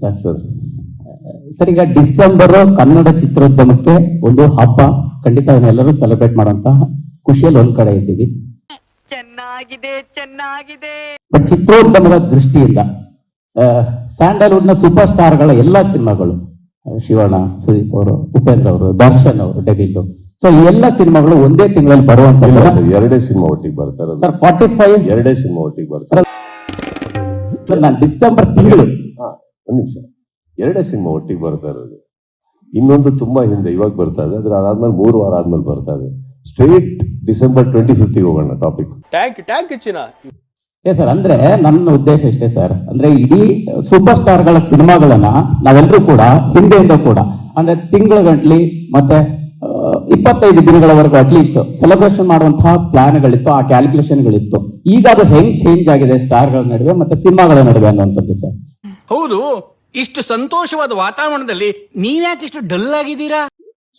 Sir, ಈಗ December Kannada ಚಿತ್ರೋದ್ಯಮಕ್ಕೆ ಒಂದು ಹಬ್ಬ, ಖಂಡಿತ ಎಲ್ಲರೂ ಸೆಲೆಬ್ರೇಟ್ ಮಾಡುವಂತಹ ಖುಷಿಯಲ್ಲಿ ಒಂದ್ ಕಡೆ ಇದ್ದೀವಿ. ಚೆನ್ನಾಗಿದೆ. ಬಟ್ ಚಿತ್ರೋದ್ಯಮದ ದೃಷ್ಟಿಯಿಂದ ಸ್ಯಾಂಡಲ್ವುಡ್ ನ ಸೂಪರ್ ಸ್ಟಾರ್ ಗಳ ಎಲ್ಲಾ ಸಿನಿಮಾಗಳು, ಶಿವಣ್ಣ, ಸುದೀಪ್ ಅವರು, ಉಪೇಂದ್ರ ಅವರು, ದರ್ಶನ್ ಅವರು, ಡೆವಿಲ್, ಸೊ ಈ ಎಲ್ಲ ಸಿನಿಮಾಗಳು ಒಂದೇ ತಿಂಗಳಲ್ಲಿ ಬರುವಂತ ಎರಡೇ ಸಿನಿಮಾ ಒಟ್ಟಿಗೆ ಬರ್ತಾರೆ ಸರ್. 45 ಎರಡೇ ಸಿನಿಮಾ ಒಟ್ಟಿಗೆ ಬರ್ತಾರೆ. ನಾನು ಡಿಸೆಂಬರ್ ತಿಂಗಳು ಒಂದ್ ನಿಮಿಷ, ಎರಡೇ ಸಿನಿಮಾ ಒಟ್ಟಿಗೆ ಬರ್ತಾ ಇರೋದು. ಇನ್ನೊಂದು ತುಂಬಾ ಹಿಂದೆ ಇವಾಗ ಬರ್ತಾ ಇದೆ, ಅದ್ರ ಅದಾದ್ಮೇಲೆ 3 ವಾರ ಆದ್ಮೇಲೆ ಬರ್ತಾ ಇದೆ. ಸ್ಟ್ರೇಟ್ ಡಿಸೆಂಬರ್ 25 ಹೋಗೋಣ ಟಾಪಿಕ್. ಸರ್, ಅಂದ್ರೆ ನನ್ನ ಉದ್ದೇಶ ಇಷ್ಟೇ ಸರ್, ಅಂದ್ರೆ ಇಡೀ ಸೂಪರ್ ಸ್ಟಾರ್ ಗಳ ಸಿನಿಮಾಗಳನ್ನ ನಾವೆಲ್ಲರೂ ಕೂಡ ಹಿಂದೆಯಿಂದ ಕೂಡ ಅಂದ್ರೆ ತಿಂಗಳ ಗಂಟ್ಲಿ ಮತ್ತೆ 25 ದಿನಗಳವರೆಗೂ ಅಟ್ಲೀಸ್ಟ್ ಸೆಲೆಬ್ರೇಷನ್ ಮಾಡುವಂತಹ ಪ್ಲಾನ್ಗಳಿತ್ತು, ಆ ಕ್ಯಾಲ್ಕುಲೇಷನ್ಗಳಿತ್ತು. ಈಗ ಅದು ಹೆಂಗ್ ಚೇಂಜ್ ಆಗಿದೆ ಸ್ಟಾರ್ ಗಳ ನಡುವೆ ಮತ್ತೆ ಸಿನಿಮಾಗಳ ನಡುವೆ ಅನ್ನುವಂಥದ್ದು ಸರ್. ಹೌದು, ಇಷ್ಟು ಸಂತೋಷವಾದ ವಾತಾವರಣದಲ್ಲಿ ನೀವ್ಯಾಕೆ ಇಷ್ಟು ಡಲ್ ಆಗಿದ್ದೀರಾ?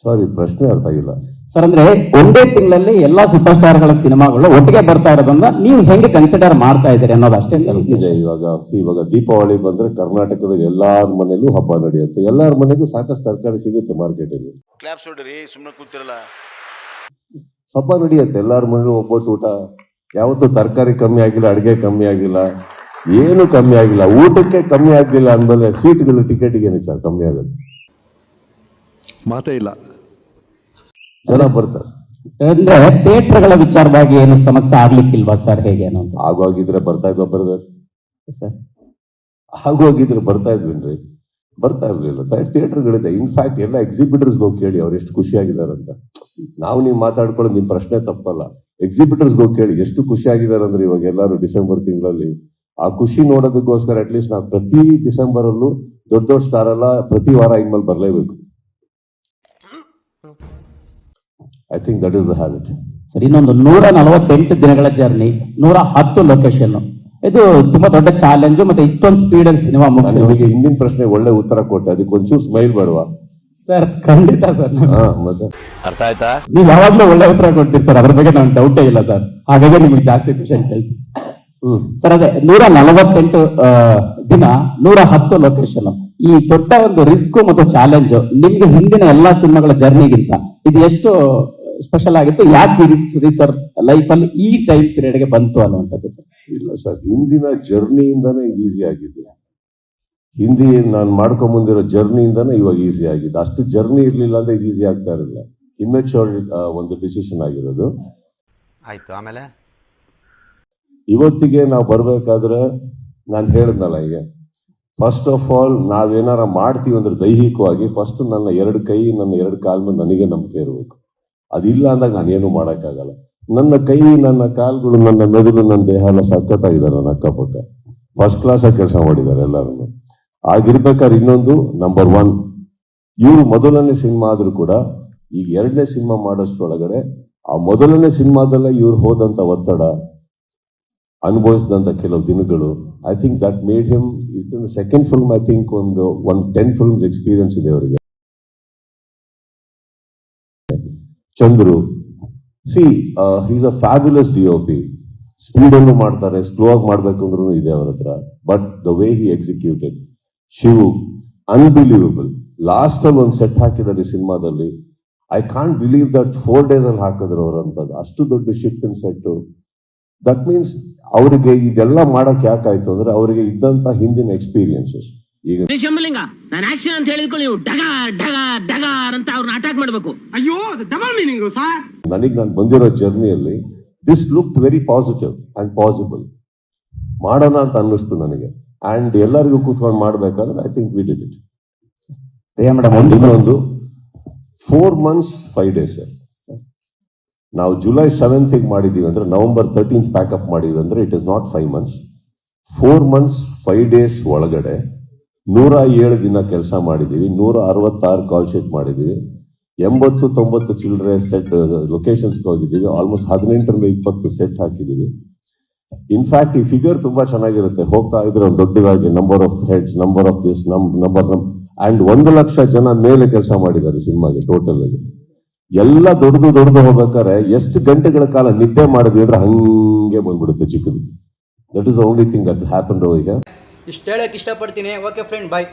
ಸಾರಿ, ಪ್ರಶ್ನೆ ಅರ್ಥ ಆಗಿಲ್ಲ ಸರ್. ಅಂದ್ರೆ ಒಂದೇ ತಿಂಗಳಲ್ಲಿ ಎಲ್ಲಾ ಸೂಪರ್ ಸ್ಟಾರ್ ಗಳ ಸಿನಿಮಾಗಳು ಒಟ್ಟಿಗೆ ಬರ್ತಾ ಇರೋದ್ರಿಂದ ನೀವು ಹೆಂಗೆ ಕನ್ಸಿಡರ್ ಮಾಡ್ತಾ ಇದ್ದೀರಿ ಅನ್ನೋದು ಅಷ್ಟೇ ಸರ್. ಇದೆ ಇವಾಗ ದೀಪಾವಳಿ ಬಂದ್ರೆ ಕರ್ನಾಟಕದ ಎಲ್ಲಾರ ಮನೆಯಲ್ಲೂ ಹಬ್ಬ ನಡೆಯುತ್ತೆ, ಎಲ್ಲಾರ ಮನೆಗೂ ಸಾಕಷ್ಟು ತರಕಾರಿ ಸಿಗುತ್ತೆ ಮಾರ್ಕೆಟ್ ಅಲ್ಲಿ. ಕ್ಲಾಪ್ಸ್ ಹೊಡ್ರಿ, ಸುಮ್ಮನೆ ಕೂತಿರಲ್ಲ. ಹಬ್ಬ ನಡೆಯುತ್ತೆ ಎಲ್ಲಾರ ಮನೇಲೂ, ಒಬ್ಬಟ್ಟು ಊಟ. ಯಾವತ್ತೂ ತರಕಾರಿ ಕಮ್ಮಿ ಆಗಿಲ್ಲ, ಅಡಿಗೆ ಕಮ್ಮಿ ಆಗಿಲ್ಲ, ಏನು ಕಮ್ಮಿ ಆಗಿಲ್ಲ. ಊಟಕ್ಕೆ ಕಮ್ಮಿ ಆಗ್ಲಿಲ್ಲ ಅಂದ್ಮೇಲೆ ಸ್ವೀಟ್ಗಳು ಟಿಕೆಟ್ಗೆ ಏನಕ್ಕೆ ಸರ್ ಕಮ್ಮಿ ಆಗುತ್ತೆ? ಮಾತೇ ಇಲ್ಲ, ಜನ ಬರ್ತಾರೆ. ಅಂದ್ರೆ ಥಿಯೇಟರ್ಗಳ ವಿಚಾರವಾಗಿ ಏನು ಸಮಸ್ಯೆ ಆಗ್ಲಿಕ್ಕಿಲ್ವಾ ಸರ್? ಹೇಗೆ ಅನ್ನೋದು ಆಗೋಗಿದ್ರೆ ಬರ್ತಾ ಇದ್ವಾ ಬ್ರದರ್? ಸರ್, ಆಗೋಗಿದ್ರೆ ಬರ್ತಾ ಇದ್ವೇನ್ರಿ? ಬರ್ತಾ ಇರ್ಲಿಲ್ಲ. ಥಿಯೇಟರ್ಗಳಿದೆ. ಇನ್ಫ್ಯಾಕ್ಟ್ ಎಲ್ಲ ಎಕ್ಸಿಬಿಟರ್ಸ್ ಹೋಗಿ ಕೇಳಿ ಅವ್ರು ಎಷ್ಟು ಖುಷಿಯಾಗಿದಾರಂತ. ನಾವು ನೀವು ಮಾತಾಡ್ಕೊಳ್ಳೋದು ನಿಮ್ ಪ್ರಶ್ನೆ ತಪ್ಪಲ್ಲ. ಎಕ್ಸಿಬಿಟರ್ಸ್ ಹೋಗಿ ಕೇಳಿ ಎಷ್ಟು ಖುಷಿಯಾಗಿದ್ದಾರೆ ಅಂದ್ರೆ ಇವಾಗ ಎಲ್ಲರೂ ಡಿಸೆಂಬರ್ ತಿಂಗಳಲ್ಲಿ. ಆ ಖುಷಿ ನೋಡೋದಕ್ಕೋಸ್ಕರ ಅಟ್ಲೀಸ್ಟ್ ನಾವು ಪ್ರತಿ ಡಿಸೆಂಬರ್ ಅಲ್ಲೂ ದೊಡ್ಡ ದೊಡ್ಡ ಸ್ಟಾರ್ ಎಲ್ಲ ಪ್ರತಿ ವಾರ ಇನ್ಮೇಲೆ ಬರಲೇಬೇಕು. I think that is the habit. Sir, ಇನ್ನೊಂದು 148 ದಿನಗಳ ಜರ್ನಿ, 110 ಲೊಕೇಶನ್, ಇದು ತುಂಬಾ ದೊಡ್ಡ ಚಾಲೆಂಜ್. ಮತ್ತೆ ಇಷ್ಟೊಂದು ಸ್ಪೀಡ್ ಅಲ್ಲಿ ಸಿನಿಮಾ ನಿಮಗೆ ಹಿಂದಿನ ಪ್ರಶ್ನೆ ಒಳ್ಳೆ ಉತ್ತರ ಕೊಟ್ಟೆ, ಅದಕ್ಕೆ ಒಂಚೂರು ಸ್ಮೈಲ್ ಬೇಡವಾ? ಸರ್, ಖಂಡಿತ ಸರ್. ಮತ್ತೆ ಅರ್ಥ ಆಯ್ತಾ? ನೀವು ಯಾವಾಗ್ಲೂ ಒಳ್ಳೆ ಉತ್ತರ ಕೊಡ್ತೀರಿ ಸರ್, ಅದ್ರ ಬಗ್ಗೆ ನಾನು ಡೌಟೇ ಇಲ್ಲ ಸರ್. ಹಾಗಾಗಿ ನಿಮ್ಗೆ ಜಾಸ್ತಿ ಕ್ವಶನ್ ಕೇಳ್ತೀನಿ ಸರ್. ಅದೇ 148 ದಿನ, 110 ಲೊಕೇಶನ್, ಈ ದೊಡ್ಡ ಒಂದು ರಿಸ್ಕ್ ಮತ್ತು ಚಾಲೆಂಜ್ ನಿಮ್ಗೆ ಹಿಂದಿನ ಎಲ್ಲಾ ಸಿನಿಮಾಗಳ ಜರ್ನಿಗಿಂತ ಇದು ಎಷ್ಟು ಸ್ಪೆಷಲ್ ಆಗಿತ್ತು? ಯಾಕೆ ಈ ರಿಸ್ಕ್ ಸರ್ ಲೈಫ್ ಅಲ್ಲಿ ಈ ಟೈಮ್ ಪೀರಿಯಡ್ ಗೆ ಬಂತು ಅನ್ನುವಂಥದ್ದು? ಇಲ್ಲ ಸರ್, ಹಿಂದಿನ ಜರ್ನಿಯಿಂದಾನೇ ಈಸಿ ಆಗಿದೆ. ಹಿಂದಿ ನಾನು ಮಾಡ್ಕೊಂಡ್ ಬಂದಿರೋ ಜರ್ನಿಯಿಂದಾನೇ ಇವಾಗ ಈಸಿ ಆಗಿದೆ. ಅಷ್ಟು ಜರ್ನಿ ಇರ್ಲಿಲ್ಲ ಅಂದ್ರೆ ಇದು ಈಸಿ ಆಗ್ತಾ ಇರಲಿಲ್ಲ. ಇಮ್ಮೆಚೂರ್ ಒಂದು ಡಿಸಿಷನ್ ಆಗಿರೋದು. ಆಯ್ತು, ಆಮೇಲೆ ಇವತ್ತಿಗೆ ನಾವು ಬರ್ಬೇಕಾದ್ರೆ ನಾನು ಹೇಳಿದ್ನಲ್ಲ, ಈಗ ಫಸ್ಟ್ ಆಫ್ ಆಲ್ ನಾವೇನಾರ ಮಾಡ್ತೀವಿ ಅಂದ್ರೆ ದೈಹಿಕವಾಗಿ ಫಸ್ಟ್ ನನ್ನ 2 ಕೈ, ನನ್ನ 2 ಕಾಲ್ ಮೇಲೆ ನನಗೆ ನಂಬಿಕೆ ಇರಬೇಕು. ಅದಿಲ್ಲ ಅಂದಾಗ ನಾನೇನು ಮಾಡೋಕ್ಕಾಗಲ್ಲ. ನನ್ನ ಕೈ, ನನ್ನ ಕಾಲ್ಗಳು, ನನ್ನ ಮೆದುಳು, ನನ್ನ ದೇಹ ಎಲ್ಲ ಸಖತ್ತಾಗಿದ್ದಾರೆ. ನನ್ನ ಅಕ್ಕಪಕ್ಕ ಫಸ್ಟ್ ಕ್ಲಾಸ್ ಆಗಿ ಕೆಲಸ ಮಾಡಿದ್ದಾರೆ ಎಲ್ಲರೂ. ಆಗಿರ್ಬೇಕಾದ್ರೆ ಇನ್ನೊಂದು ನಂಬರ್ 1, ಇವ್ರು ಮೊದಲನೇ ಸಿನಿಮಾ ಆದ್ರೂ ಕೂಡ ಈಗ 2ನೇ ಸಿನಿಮಾ ಮಾಡೋಷ್ಟ್ರೊಳಗಡೆ ಆ ಮೊದಲನೇ ಸಿನಿಮಾದಲ್ಲೇ ಇವ್ರು ಹೋದಂತ ಒತ್ತಡ, ಅನುಭವಿಸಿದಂತ ಕೆಲವು ದಿನಗಳು, I think that made him second film. I think ಒಂದು 10 ಫಿಲ್ಮ್ಸ್ ಎಕ್ಸ್ಪೀರಿಯನ್ಸ್ ಇದೆ ಅವರಿಗೆ. Chandru, is a fabulous DOP. Speed ಅಲ್ಲೂ ಮಾಡ್ತಾರೆ, ಸ್ಲೋ ಆಗಿ ಮಾಡ್ಬೇಕು ಅಂದ್ರೂ ಇದೆ ಅವ್ರ ಹತ್ರ. But the way he executed, Shivu unbelievable. Last ಅಲ್ಲಿ ಒಂದು ಸೆಟ್ ಹಾಕಿದ್ದಾರೆ ಈ ಸಿನಿಮಾದಲ್ಲಿ. I can't believe that 4 days ಅಲ್ಲಿ ಹಾಕಿದ್ರು ಅವರಂತದ್ದು. ಅಷ್ಟು ದೊಡ್ಡ shift in set. That means ಅವರಿಗೆ ಇದೆಲ್ಲ ಮಾಡಕ್ ಯಾಕಾಯ್ತು ಅಂದ್ರೆ ಅವರಿಗೆ ಇದ್ದಂತ ಹಿಂದಿನ ಎಕ್ಸ್ಪೀರಿಯನ್ಸಸ್. ಈಗ ನಾನು ಆಕ್ಷನ್ ಅಂತ ಹೇಳಿದ್ಕೊಳ್ಳಿ, ಡಗಾರ್ ಡಗಾರ್ ಡಗಾರ್ ಅಂತ ಅವ್ರನ್ನ ಅಟ್ಯಾಕ್ ಮಾಡಬೇಕು. ಅಯ್ಯೋ, ಡಬಲ್ ಮೀನಿಂಗ್ ಸರ್. ನಾನು ಬಂದಿರೋ ಜರ್ನಿಯಲ್ಲಿ this look very positive and possible. ಮಾಡೋಣ ಅಂತ ಅನ್ನಿಸ್ತು ನನಗೆ. ಅಂಡ್ ಎಲ್ಲರಿಗೂ ಕೂತ್ಕೊಂಡು ಮಾಡ್ಬೇಕಾದ್ರೆ I think we did it. ಇನ್ನೊಂದು 4 months 5 days ಸರ್. ನಾವು July 7th ಮಾಡಿದೀವಿ ಅಂದ್ರೆ November 13th ಪ್ಯಾಕಪ್ ಮಾಡಿದ್ವಿ ಅಂದ್ರೆ it is not 5 months. 4 months 5 days ಒಳಗಡೆ 107 ದಿನ ಕೆಲಸ ಮಾಡಿದೀವಿ. 166 ಕಾಲ್ ಶೀಟ್ ಮಾಡಿದೀವಿ. 80-90 ಚಿಲ್ಲರೆ ಸೆಟ್ ಲೊಕೇಶನ್ಸ್ ಹೋಗಿದ್ದೀವಿ. ಆಲ್ಮೋಸ್ಟ್ 18ರಿಂದ 20 ಸೆಟ್ ಹಾಕಿದೀವಿ. ಇನ್ಫ್ಯಾಕ್ಟ್ ಈ ಫಿಗರ್ ತುಂಬಾ ಚೆನ್ನಾಗಿರುತ್ತೆ. ಹೋಗ್ತಾ ಇದ್ರೆ ಒಂದು ದೊಡ್ಡದಾಗಿ number of heads, number of this, number and 1 lakh ಜನ ಮೇಲೆ ಕೆಲಸ ಮಾಡಿದ್ದಾರೆ ಸಿನಿಮಾಗೆ ಟೋಟಲ್ ಆಗಿ. ಎಲ್ಲ ದೊಡ್ಡದು ಹೋಗ್ಬೇಕಾದ್ರೆ ಎಷ್ಟು ಗಂಟೆಗಳ ಕಾಲ ನಿದ್ದೆ ಮಾಡಿದ್ವಿ ಅಂದ್ರೆ ಹಂಗೆ ಬಂದ್ಬಿಡುತ್ತೆ ಚಿಕ್ಕದು. That is the only thing that happen over here. ಇಷ್ಟು ಹೇಳೋಕ್ಕೆ ಇಷ್ಟಪಡ್ತೀನಿ. ಓಕೆ ಫ್ರೆಂಡ್, ಬಾಯ್.